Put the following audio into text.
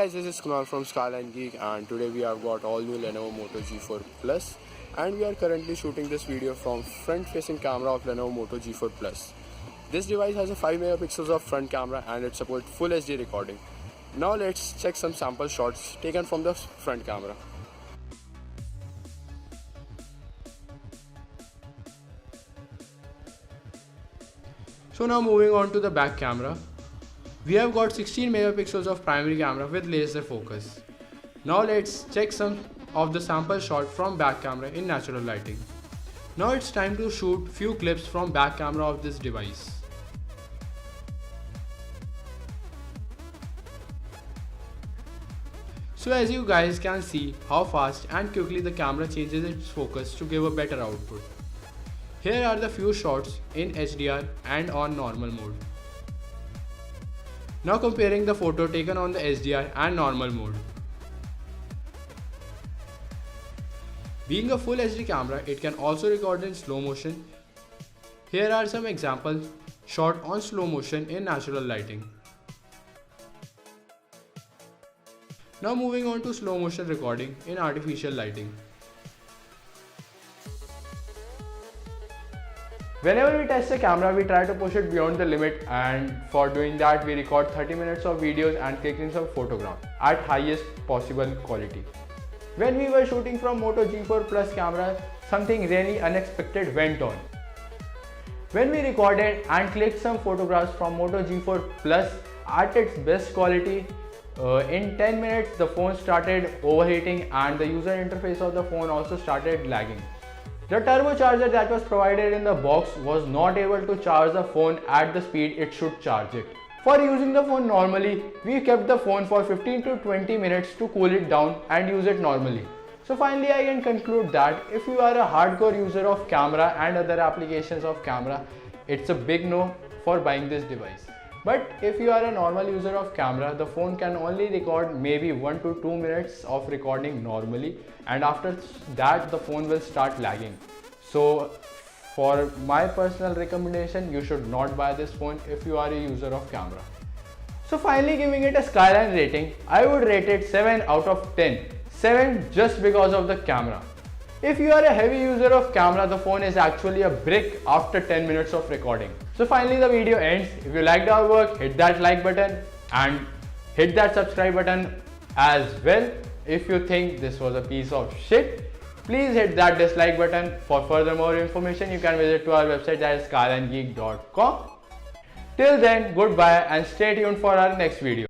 guys, this is Kunal from Skyline Geek, and today we have got all new Lenovo Moto G4 Plus, and we are currently shooting this video from front facing camera of Lenovo Moto G4 Plus. This device has a 5 megapixels of front camera and it supports full HD recording. Now let's check some sample shots taken from the front camera. So now moving on to the back camera. We have got 16 megapixels of primary camera with laser focus. Now let's check some of the sample shot from back camera in natural lighting. Now it's time to shoot few clips from back camera of this device. So as you guys can see how fast and quickly the camera changes its focus to give a better output. Here are the few shots in HDR and on normal mode. Now comparing the photo taken on the HDR and normal mode. Being a full HD camera, it can also record in slow motion. Here are some examples shot on slow motion in natural lighting. Now moving on to slow motion recording in artificial lighting. Whenever we test a camera, we try to push it beyond the limit, and for doing that we record 30 minutes of videos and clicking some photographs at highest possible quality. When we were shooting from Moto G4 Plus camera, something really unexpected went on. When we recorded and clicked some photographs from Moto G4 Plus at its best quality, in 10 minutes the phone started overheating and the user interface of the phone also started lagging. The turbocharger that was provided in the box was not able to charge the phone at the speed it should charge it. For using the phone normally, we kept the phone for 15 to 20 minutes to cool it down and use it normally. So finally I can conclude that if you are a hardcore user of camera and other applications of camera, it's a big no for buying this device. But if you are a normal user of camera, the phone can only record maybe 1 to 2 minutes of recording normally, and after that the phone will start lagging. So for my personal recommendation, you should not buy this phone if you are a user of camera. So finally giving it a Skyline rating, I would rate it 7 out of 10. 7 just because of the camera. If you are a heavy user of camera, the phone is actually a brick after 10 minutes of recording. So finally the video ends. If you liked our work, hit that like button and hit that subscribe button as well. If you think this was a piece of shit, please hit that dislike button. For further more information, you can visit to our website, that is skylinegeek.com. Till then, goodbye and stay tuned for our next video.